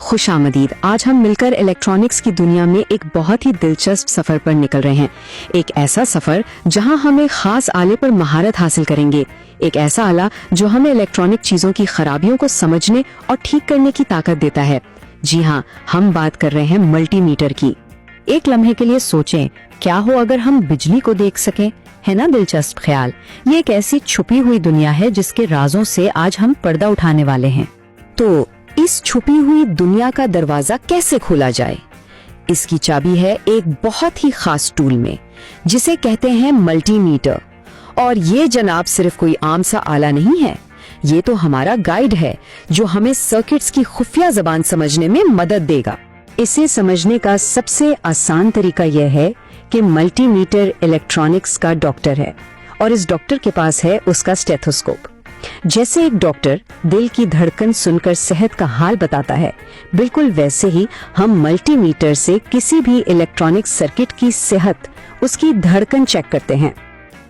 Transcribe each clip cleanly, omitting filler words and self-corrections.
खुशामदीद। आज हम मिलकर इलेक्ट्रॉनिक्स की दुनिया में एक बहुत ही दिलचस्प सफर पर निकल रहे हैं। एक ऐसा सफर जहां हम एक खास आले पर महारत हासिल करेंगे। एक ऐसा आला जो हमें इलेक्ट्रॉनिक चीजों की खराबियों को समझने और ठीक करने की ताकत देता है। जी हाँ, हम बात कर रहे हैं मल्टीमीटर की। एक लम्हे के लिए सोचें, क्या हो अगर हम बिजली को देख सकें? है ना दिलचस्प ख्याल। ये एक ऐसी छुपी हुई दुनिया है जिसके राजों से आज हम पर्दा उठाने वाले हैं। तो इस छुपी हुई दुनिया का दरवाजा कैसे खोला जाए? इसकी चाबी है एक बहुत ही खास टूल में, जिसे कहते हैं मल्टीमीटर। और ये जनाब सिर्फ कोई आम सा आला नहीं है, ये तो हमारा गाइड है जो हमें सर्किट्स की खुफिया जबान समझने में मदद देगा। इसे समझने का सबसे आसान तरीका यह है कि मल्टीमीटर इलेक्ट्रॉनिक्स का डॉक्टर है और इस डॉक्टर के पास है उसका स्टेथोस्कोप। जैसे एक डॉक्टर दिल की धड़कन सुनकर सेहत का हाल बताता है, बिल्कुल वैसे ही हम मल्टीमीटर से किसी भी इलेक्ट्रॉनिक सर्किट की सेहत, उसकी धड़कन चेक करते हैं।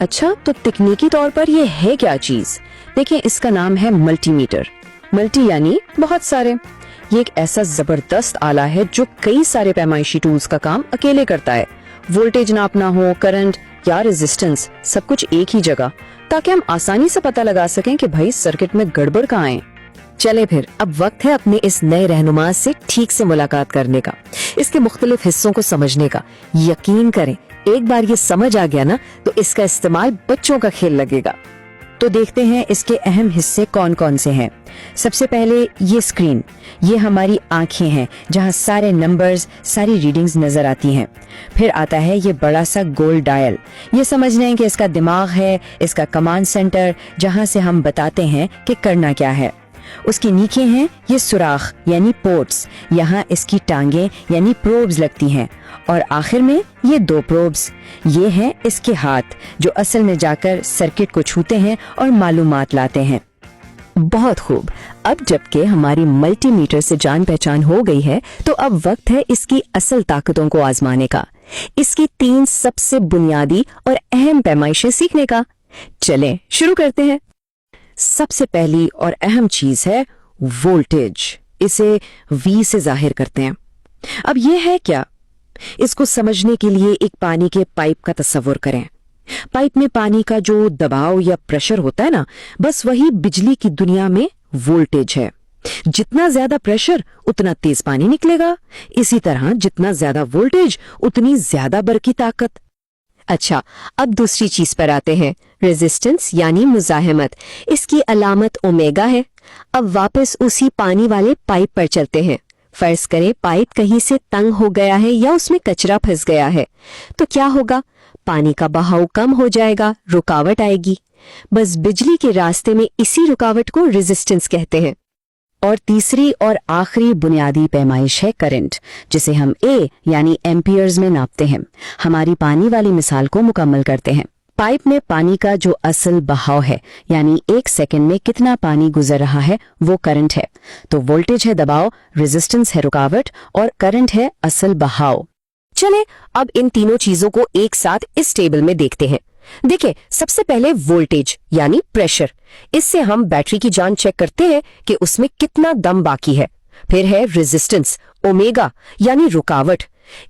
अच्छा, तो तकनीकी तौर पर ये है क्या चीज? देखिए, इसका नाम है मल्टीमीटर। मल्टी यानी बहुत सारे। ये एक ऐसा जबरदस्त आला है जो कई सारे पैमाइशी टूल्स का काम अकेले करता है। वोल्टेज नापना हो, करंट या रेजिस्टेंस, सब कुछ एक ही जगह, ताकि हम आसानी से पता लगा सकें कि भाई सर्किट में गड़बड़ कहाँ है। चले फिर, अब वक्त है अपने इस नए रहनुमा से ठीक से मुलाकात करने का, इसके मुख्तलिफ हिस्सों को समझने का। यकीन करें, एक बार ये समझ आ गया ना, तो इसका इस्तेमाल बच्चों का खेल लगेगा। तो देखते हैं इसके अहम हिस्से कौन कौन से हैं। सबसे पहले ये स्क्रीन, ये हमारी आंखें हैं जहां सारे नंबर्स, सारी रीडिंग्स नजर आती हैं। फिर आता है ये बड़ा सा गोल डायल, ये समझना है कि इसका दिमाग है, इसका कमांड सेंटर, जहां से हम बताते हैं कि करना क्या है। उसकी नीचे हैं ये सुराख यानी पोर्ट्स, यहाँ इसकी टांगे यानी प्रोब्स लगती हैं। और आखिर में ये दो प्रोब्स, ये हैं इसके हाथ, जो असल में जाकर सर्किट को छूते हैं और मालूमात लाते हैं। बहुत खूब। अब जबकि हमारी मल्टीमीटर से जान पहचान हो गई है, तो अब वक्त है इसकी असल ताकतों को आजमाने का, इसकी 3 सबसे बुनियादी और अहम पैमाइशें सीखने का। चलें शुरू करते हैं। सबसे पहली और अहम चीज है वोल्टेज। इसे V से जाहिर करते हैं। अब ये है क्या? इसको समझने के लिए एक पानी के पाइप का तस्वुर करें। पाइप में पानी का जो दबाव या प्रेशर होता है ना, बस वही बिजली की दुनिया में वोल्टेज है। जितना ज्यादा प्रेशर उतना तेज पानी निकलेगा। इसी तरह जितना ज्यादा वोल्टेज उतनी ज्यादा बरकी ताकत। अच्छा, अब दूसरी चीज पर आते हैं, रेजिस्टेंस यानी मुजाहमत। इसकी अलामत ओमेगा है। अब वापस उसी पानी वाले पाइप पर चलते हैं। फर्ज करें पाइप कहीं से तंग हो गया है या उसमें कचरा फंस गया है, तो क्या होगा? पानी का बहाव कम हो जाएगा, रुकावट आएगी। बस बिजली के रास्ते में इसी रुकावट को रेजिस्टेंस कहते हैं। और तीसरी और आखिरी बुनियादी पैमाइश है करंट, जिसे हम A यानी एम्पियर्स में नापते हैं। हमारी पानी वाली मिसाल को मुकम्मल करते हैं। पाइप में पानी का जो असल बहाव है, यानी 1 सेकंड में कितना पानी गुजर रहा है, वो करंट है। तो वोल्टेज है दबाव, रेजिस्टेंस है रुकावट और करंट है असल बहाव। चले अब इन तीनों चीजों को एक साथ इस टेबल में देखते हैं। देखिए, सबसे पहले वोल्टेज यानी प्रेशर। इससे हम बैटरी की जान चेक करते हैं कि उसमें कितना दम बाकी है। फिर है रेजिस्टेंस, ओमेगा यानी रुकावट।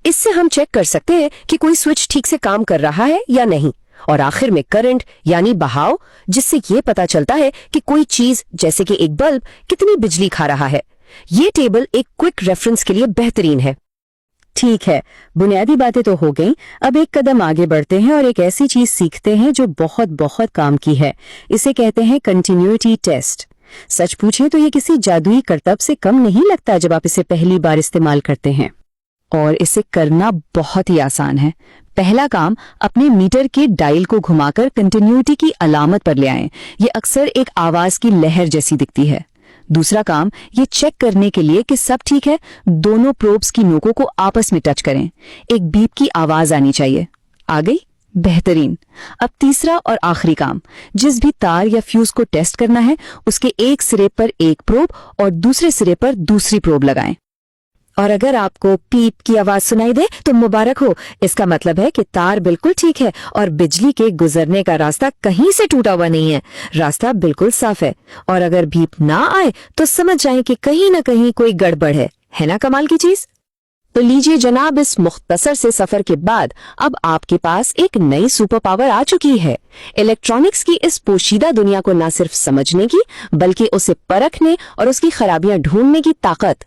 इससे हम चेक कर सकते हैं कि कोई स्विच ठीक से काम कर रहा है या नहीं। और आखिर में करंट यानी बहाव, जिससे ये पता चलता है कि कोई चीज जैसे कि एक बल्ब कितनी बिजली खा रहा है। ये टेबल एक क्विक रेफरेंस के लिए बेहतरीन है। ठीक है, बुनियादी बातें तो हो गईं। अब एक कदम आगे बढ़ते हैं और एक ऐसी चीज सीखते हैं जो बहुत बहुत काम की है। इसे कहते हैं कंटिन्यूटी टेस्ट। सच पूछें तो ये किसी जादुई करतब से कम नहीं लगता जब आप इसे पहली बार इस्तेमाल करते हैं। और इसे करना बहुत ही आसान है। पहला काम, अपने मीटर के डायल को घुमाकर कंटिन्यूटी की अलामत पर ले आएं। ये अक्सर एक आवाज की लहर जैसी दिखती है। दूसरा काम, ये चेक करने के लिए कि सब ठीक है, दोनों प्रोब्स की नोकों को आपस में टच करें। एक बीप की आवाज आनी चाहिए। आ गई? बेहतरीन। अब तीसरा और आखिरी काम, जिस भी तार या फ्यूज को टेस्ट करना है, उसके एक सिरे पर एक प्रोब और दूसरे सिरे पर दूसरी प्रोब लगाएं। और अगर आपको पीप की आवाज सुनाई दे तो मुबारक हो, इसका मतलब है कि तार बिल्कुल ठीक है और बिजली के गुजरने का रास्ता कहीं से टूटा हुआ नहीं है, रास्ता बिल्कुल साफ है। और अगर बीप ना आए तो समझ जाएं कि कहीं ना कहीं कोई गड़बड़ है है ना कमाल की चीज। तो लीजिए जनाब, इस मुख्तसर से सफर के बाद अब आपके पास एक नई सुपर पावर आ चुकी है, इलेक्ट्रॉनिक्स की इस पोशीदा दुनिया को न सिर्फ समझने की बल्कि उसे परखने और उसकी खराबियां ढूंढने की ताकत।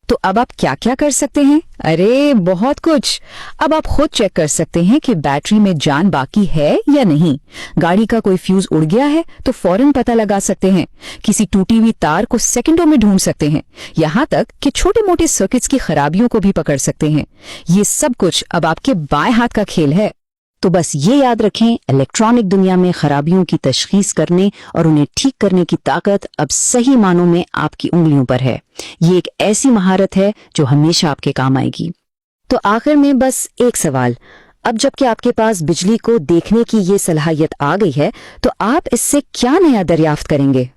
तो अब आप क्या क्या कर सकते हैं? अरे बहुत कुछ। अब आप खुद चेक कर सकते हैं कि बैटरी में जान बाकी है या नहीं। गाड़ी का कोई फ्यूज उड़ गया है तो फौरन पता लगा सकते हैं। किसी टूटी हुई तार को सेकंडों में ढूंढ सकते हैं। यहाँ तक कि छोटे मोटे सर्किट्स की खराबियों को भी पकड़ सकते हैं। ये सब कुछ अब आपके बाएं हाथ का खेल है। तो बस ये याद रखें, इलेक्ट्रॉनिक दुनिया में खराबियों की तशखीस करने और उन्हें ठीक करने की ताकत अब सही मानों में आपकी उंगलियों पर है। ये एक ऐसी महारत है जो हमेशा आपके काम आएगी। तो आखिर में बस एक सवाल, अब जबकि आपके पास बिजली को देखने की ये सलाहियत आ गई है तो आप इससे क्या नया दरियाफ्त करेंगे?